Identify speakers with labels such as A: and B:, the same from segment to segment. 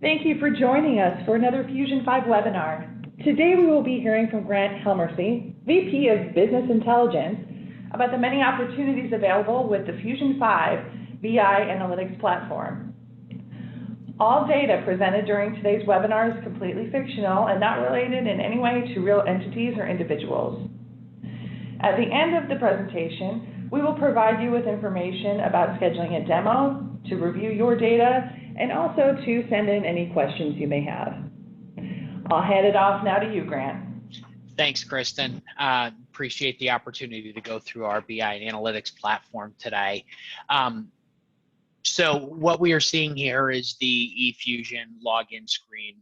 A: Thank you for joining us for another Fusion5 webinar. Today we will be hearing from Grant Helmerci, VP of Business Intelligence, about the many opportunities available with the Fusion5 BI analytics platform. All data presented during today's webinar is completely fictional and not related in any way to real entities or individuals. At the end of the presentation, we will provide you with information about scheduling a demo, to review your data, and also to send in any questions you may have. I'll hand it off now to you, Grant.
B: Thanks, Kristen. Appreciate the opportunity to go through our BI and analytics platform today. So what we are seeing here is the eFusion login screen.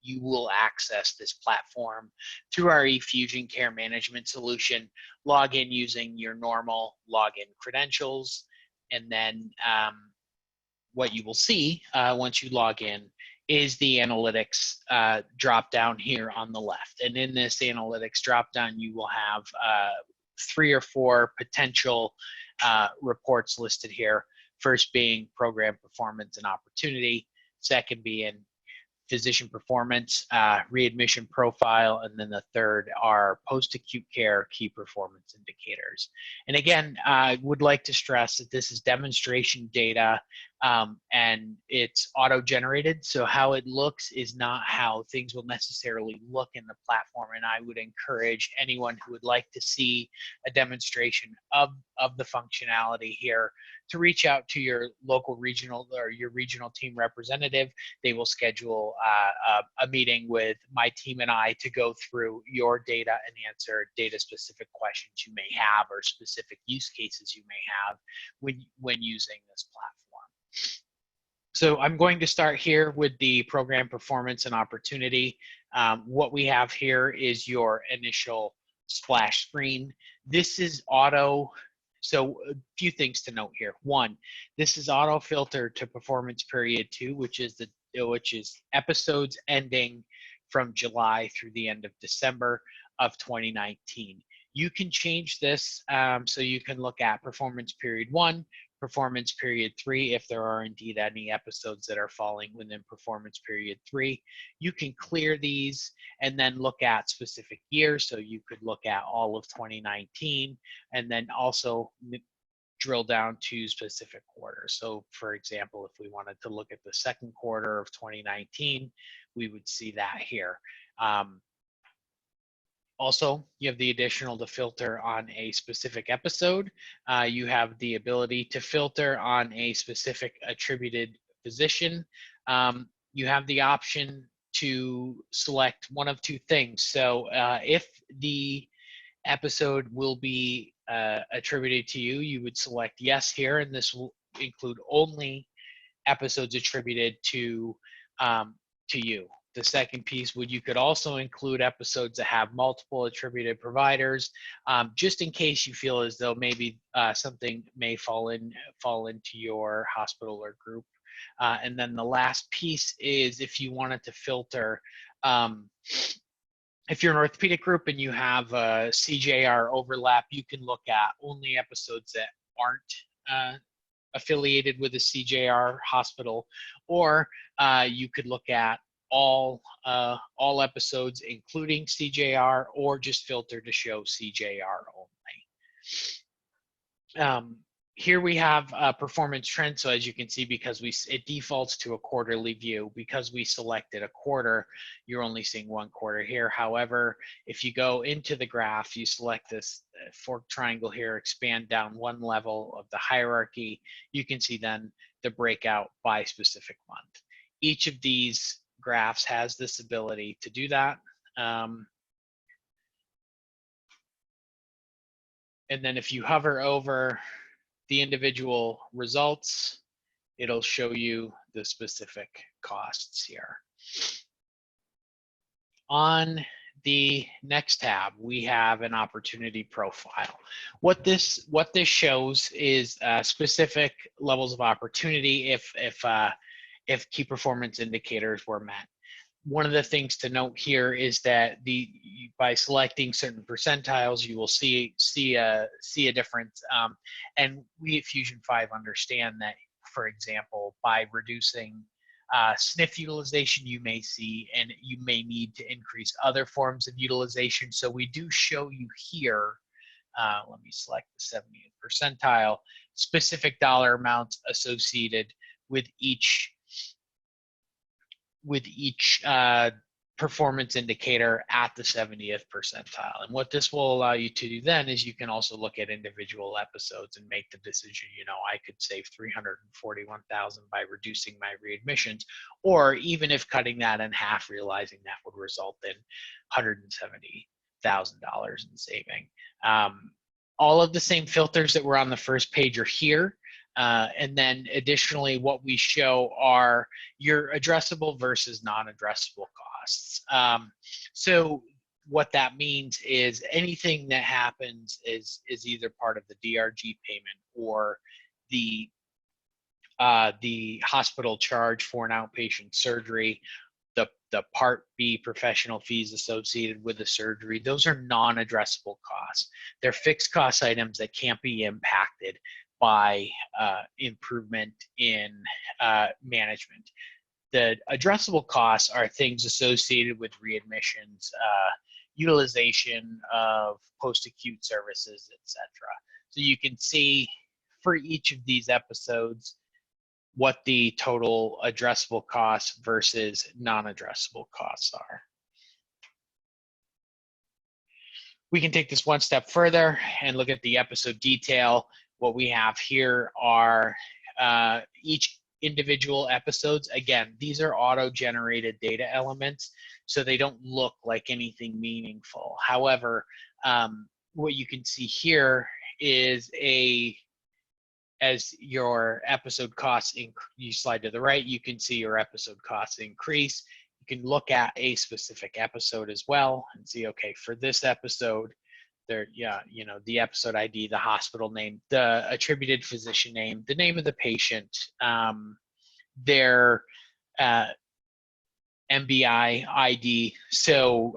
B: You will access this platform through our eFusion Care Management solution. Log in using your normal login credentials, and then what you will see once you log in is the analytics drop down here on the left. And in this analytics drop down, you will have 3 or 4 potential reports listed here. First being program performance and opportunity, second being physician performance, readmission profile, and then the third are post-acute care key performance indicators. And again, I would like to stress that this is demonstration data and it's auto-generated, so how it looks is not how things will necessarily look in the platform, and I would encourage anyone who would like to see a demonstration of the functionality here to reach out to your local regional or your regional team representative. They will schedule a meeting with my team and I to go through your data and answer data-specific questions you may have or specific use cases you may have when using this platform. So I'm going to start here with the program performance and opportunity. What we have here is your initial splash screen. This is auto. So a few things to note here. One, this is auto filtered to performance period 2, which is episodes ending from July through the end of December of 2019. You can change this so you can look at performance period 1, performance period 3, if there are indeed any episodes that are falling within performance period 3. You can clear these and then look at specific years. So you could look at all of 2019 and then also drill down to specific quarters. So for example, if we wanted to look at the second quarter of 2019, we would see that here. Also, you have the additional to filter on a specific episode. You have the ability to filter on a specific attributed physician. You have the option to select one of 2 things. So if the episode will be attributed to you, you would select yes here, and this will include only episodes attributed to you. The second piece you could also include episodes that have multiple attributed providers, just in case you feel as though maybe something may fall into your hospital or group. And then the last piece is if you wanted to filter, if you're an orthopedic group and you have a CJR overlap, you can look at only episodes that aren't affiliated with a CJR hospital, or you could look at all episodes including CJR, or just filter to show CJR only. Here we have performance trend. So as you can see, because it defaults to a quarterly view, because we selected a quarter, you're only seeing 1 quarter here. However, if you go into the graph, you select this forked triangle here, expand down 1 level of the hierarchy, you can see then the breakout by specific month. Each of these graphs has this ability to do that. And then if you hover over the individual results, it'll show you the specific costs here. On the next tab, we have an opportunity profile. What this shows is specific levels of opportunity if key performance indicators were met. One of the things to note here is that by selecting certain percentiles, you will see a difference. And we at Fusion5 understand that, for example, by reducing SNF utilization you may see, and you may need to increase other forms of utilization. So we do show you here, let me select the 70th percentile, specific dollar amounts associated with each performance indicator at the 70th percentile. And what this will allow you to do then is you can also look at individual episodes and make the decision, you know, I could save 341,000 by reducing my readmissions, or even if cutting that in half, realizing that would result in $170,000 in saving. All of the same filters that were on the first page are here. And then additionally, what we show are your addressable versus non-addressable costs. So what that means is anything that happens is either part of the DRG payment or the hospital charge for an outpatient surgery, the Part B professional fees associated with the surgery. Those are non-addressable costs. They're fixed cost items that can't be impacted by improvement in management. The addressable costs are things associated with readmissions, utilization of post-acute services, etc. So you can see for each of these episodes what the total addressable costs versus non-addressable costs are. We can take this one step further and look at the episode detail. What we have here are each individual episodes. Again, these are auto-generated data elements, so they don't look like anything meaningful. However, what you can see here is as your episode costs, you slide to the right, you can see your episode costs increase. You can look at a specific episode as well and see, okay, for this episode, there, yeah, you know, the episode ID, the hospital name, the attributed physician name, the name of the patient, their MBI ID. So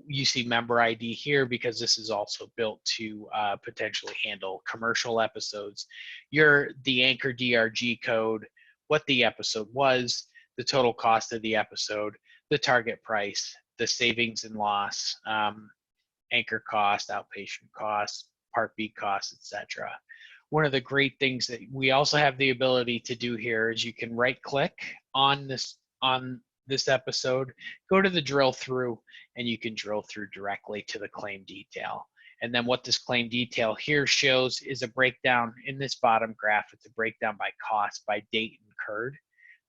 B: you see member ID here because this is also built to potentially handle commercial episodes. The anchor DRG code, what the episode was, the total cost of the episode, the target price, the savings and loss, anchor cost, outpatient cost, Part B costs, etc. One of the great things that we also have the ability to do here is you can right click on this episode, go to the drill through, and you can drill through directly to the claim detail. And then what this claim detail here shows is a breakdown in this bottom graph. It's a breakdown by cost, by date incurred.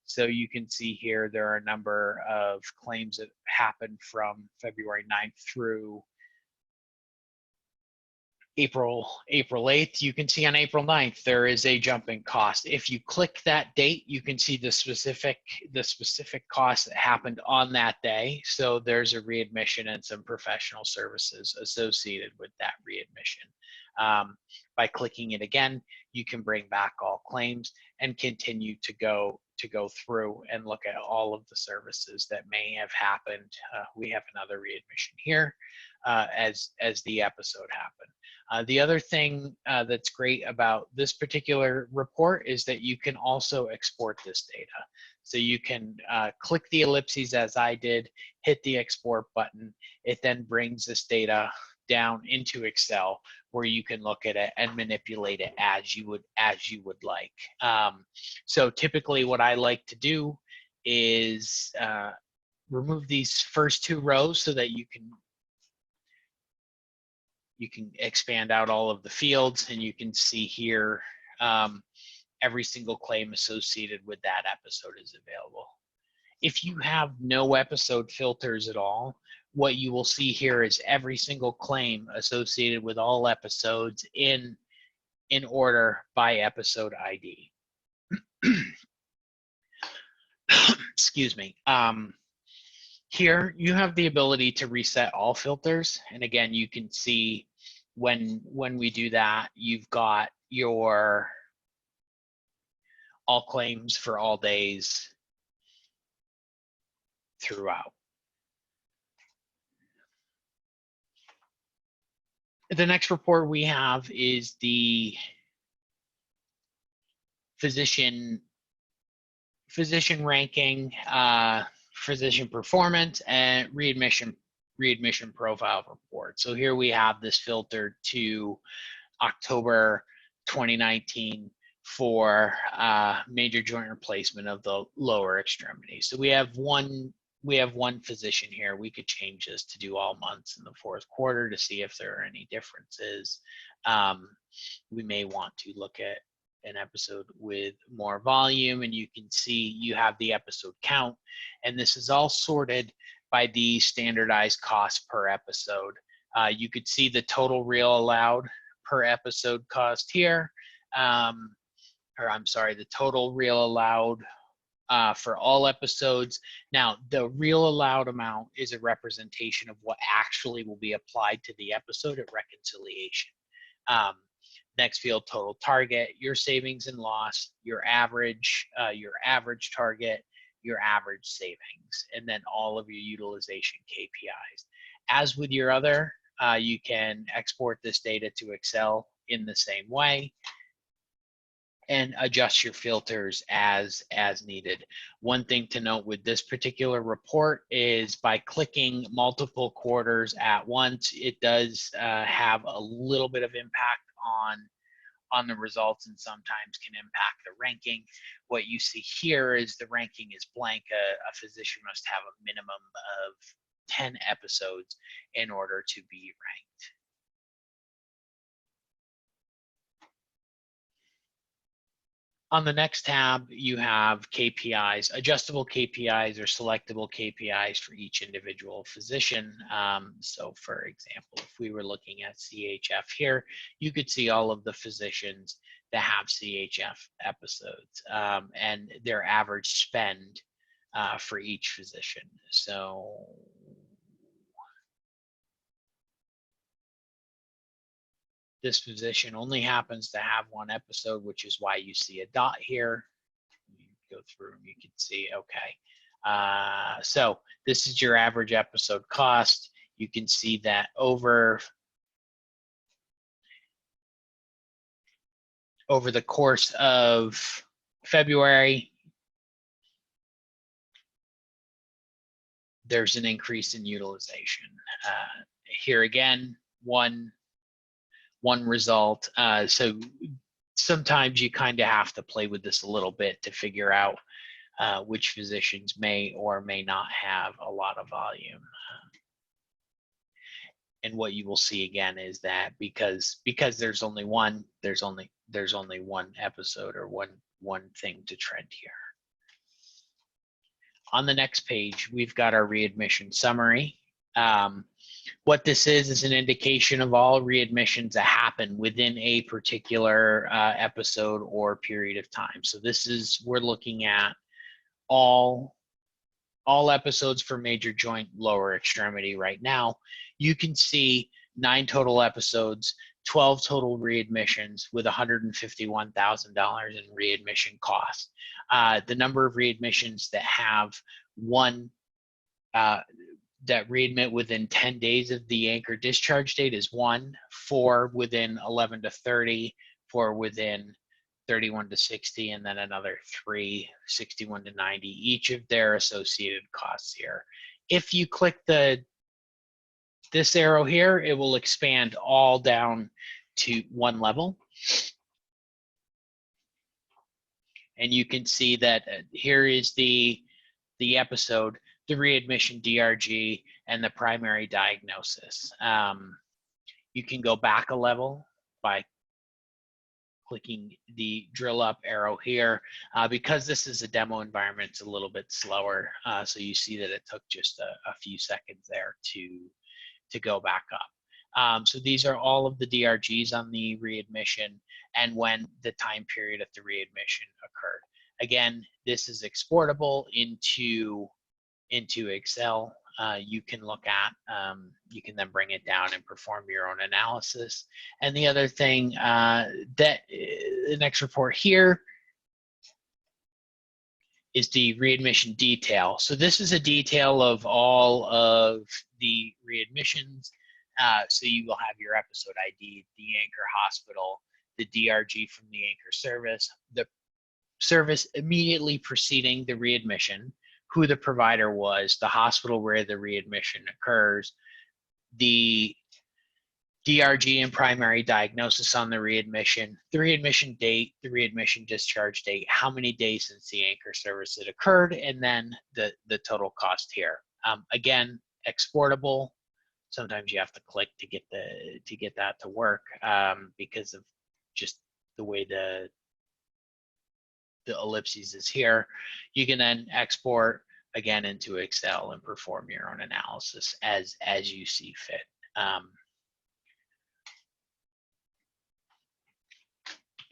B: So you can see here there are a number of claims that happened from February 9th through April 8th. You can see on April 9th there is a jump in cost. If you click that date, you can see the specific cost that happened on that day. So there's a readmission and some professional services associated with that readmission. By clicking it again, you can bring back all claims and continue to go through and look at all of the services that may have happened. We have another readmission here as the episode happened. The other thing that's great about this particular report is that you can also export this data. So you can click the ellipses as I did, hit the export button. It then brings this data down into Excel where you can look at it and manipulate it as you would like. So typically what I like to do is remove these first two rows so that you can expand out all of the fields, and you can see here every single claim associated with that episode is available. If you have no episode filters at all, what you will see here is every single claim associated with all episodes in order by episode ID. Excuse me. Here you have the ability to reset all filters, and again you can see when we do that, you've got your all claims for all days throughout. The next report we have is the physician physician ranking, physician performance, and readmission profile report. So here we have this filtered to October 2019 for major joint replacement of the lower extremity. So we have one physician here. We could change this to do all months in the fourth quarter to see if there are any differences. We may want to look at an episode with more volume, and you can see you have the episode count, and this is all sorted by the standardized cost per episode. You could see the total real allowed per episode cost here, or I'm sorry, the total real allowed for all episodes. Now, the real allowed amount is a representation of what actually will be applied to the episode at reconciliation. Next field, total target, your savings and loss, your average target, your average savings, and then all of your utilization KPIs. As with your other, you can export this data to Excel in the same way and adjust your filters as needed. One thing to note with this particular report is by clicking multiple quarters at once, it does have a little bit of impact on the results and sometimes can impact the ranking. What you see here is the ranking is blank. A physician must have a minimum of 10 episodes in order to be ranked. On the next tab, you have KPIs, adjustable KPIs or selectable KPIs for each individual physician. So for example, if we were looking at CHF here, you could see all of the physicians that have CHF episodes and their average spend for each physician. So this physician only happens to have one episode, which is why you see a dot here. You go through and you can see, okay. So this is your average episode cost. You can see that over the course of February, there's an increase in utilization. Here again, one result. So sometimes you kind of have to play with this a little bit to figure out which physicians may or may not have a lot of volume. And what you will see again is that because there's only one, there's only one episode or one thing to trend here. On the next page, we've got our readmission summary. What this is an indication of all readmissions that happen within a particular episode or period of time. So this is, we're looking at all episodes for major joint lower extremity right now. You can see 9 total episodes, 12 total readmissions with $151,000 in readmission costs. The number of readmissions that have one that readmit within 10 days of the anchor discharge date is 1, 4 within 11 to 30, 4 within 31 to 60, and then another 3, 61 to 90, each of their associated costs here. If you click this arrow here, it will expand all down to one level. And you can see that here is the episode, the readmission DRG, and the primary diagnosis. You can go back a level by clicking the drill up arrow here. Because this is a demo environment, it's a little bit slower. So you see that it took just a few seconds there to go back up. So these are all of the DRGs on the readmission and when the time period of the readmission occurred. Again, this is exportable into Excel. You can look at, you can then bring it down and perform your own analysis. And the other thing that the next report here is the readmission detail. So this is a detail of all of the readmissions. So you will have your episode ID, the anchor hospital, the DRG from the anchor service, the service immediately preceding the readmission, who the provider was, the hospital where the readmission occurs, the DRG and primary diagnosis on the readmission date, the readmission discharge date, how many days since the anchor service had occurred, and then the total cost here. Again, exportable. Sometimes you have to click to get that to work because of just the way the ellipses is here. You can then export again into Excel and perform your own analysis as you see fit.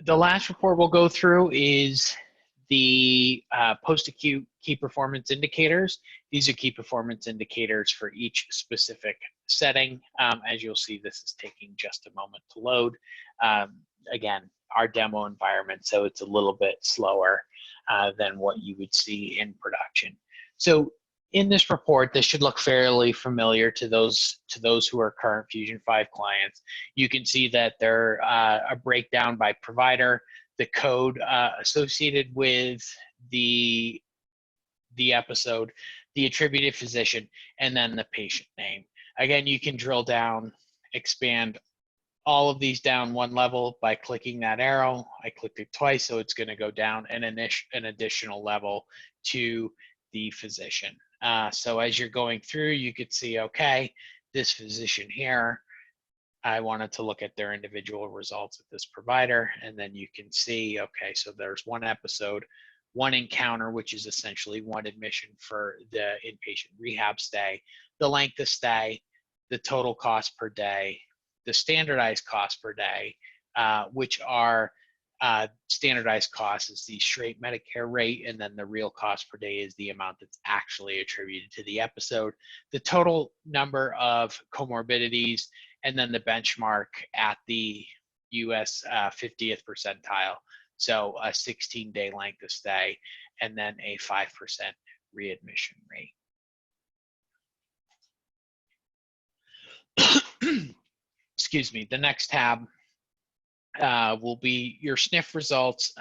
B: The last report we'll go through is the post-acute key performance indicators. These are key performance indicators for each specific setting. As you'll see, this is taking just a moment to load. Again, our demo environment, so it's a little bit slower than what you would see in production. So in this report, this should look fairly familiar to those who are current Fusion5 clients. You can see that they're a breakdown by provider, the code associated with the episode, the attributed physician, and then the patient name. Again, you can drill down, expand all of these down one level by clicking that arrow. I clicked it twice, so it's going to go down an additional level to the physician. So as you're going through, you could see, okay, this physician here, I wanted to look at their individual results at this provider, and then you can see, okay, so there's one episode, one encounter, which is essentially one admission for the inpatient rehab stay, the length of stay, the total cost per day, the standardized cost per day, which are standardized costs is the straight Medicare rate, and then the real cost per day is the amount that's actually attributed to the episode, the total number of comorbidities, and then the benchmark at the US 50th percentile. So a 16-day length of stay, and then a 5% readmission rate. Excuse me, the next tab will be your SNF results.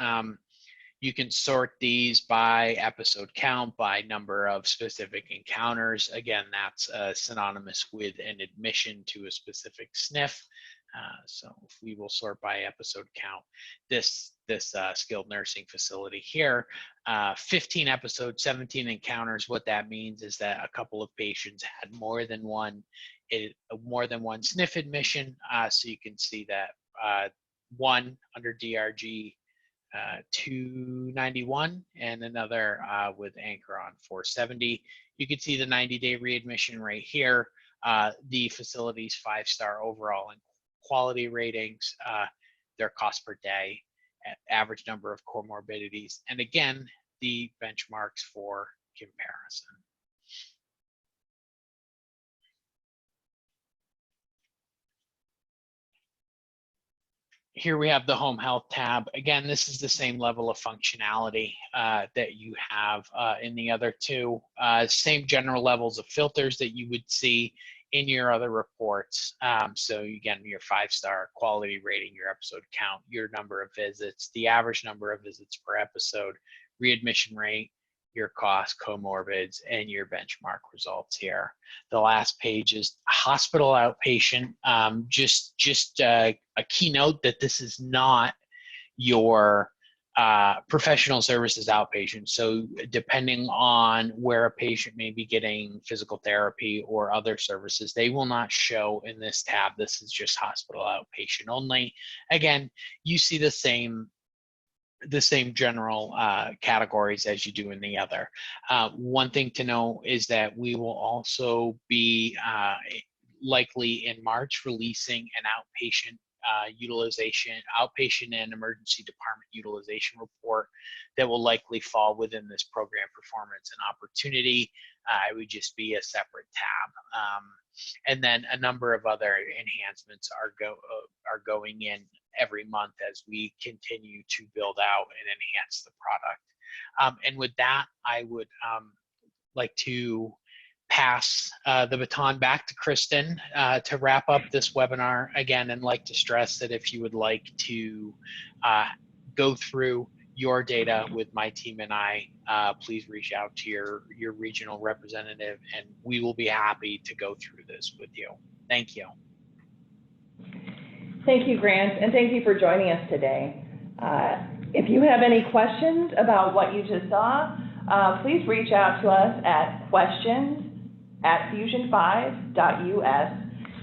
B: You can sort these by episode count, by number of specific encounters. Again, that's synonymous with an admission to a specific SNF. So if we will sort by episode count, this skilled nursing facility here, 15 episodes, 17 encounters. What that means is that a couple of patients had more than one SNF admission. So you can see that one under DRG 291 and another with anchor on 470. You can see the 90-day readmission rate here, the facility's 5-star overall and quality ratings, their cost per day, average number of comorbidities, and again, the benchmarks for comparison. Here we have the home health tab. Again, this is the same level of functionality that you have in the other two. Same general levels of filters that you would see in your other reports. So again, your 5-star quality rating, your episode count, your number of visits, the average number of visits per episode, readmission rate, your cost, comorbids, and your benchmark results here. The last page is hospital outpatient. Just a keynote that this is not your professional services outpatient. So depending on where a patient may be getting physical therapy or other services, they will not show in this tab. This is just hospital outpatient only. Again, you see the same general categories as you do in the other. One thing to know is that we will also be likely in March releasing an outpatient outpatient and emergency department utilization report that will likely fall within this program performance and opportunity. It would just be a separate tab. And then a number of other enhancements are going in every month as we continue to build out and enhance the product. And with that, I would like to pass the baton back to Kristen to wrap up this webinar again, and like to stress that if you would like to go through your data with my team and I, please reach out to your regional representative, and we will be happy to go through this with you. Thank you.
A: Thank you, Grant, and thank you for joining us today. If you have any questions about what you just saw, please reach out to us at questions@fusion5.us.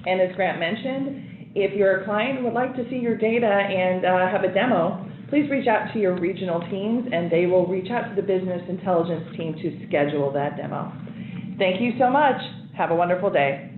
A: And as Grant mentioned, if your client would like to see your data and have a demo, please reach out to your regional teams, and they will reach out to the business intelligence team to schedule that demo. Thank you so much. Have a wonderful day.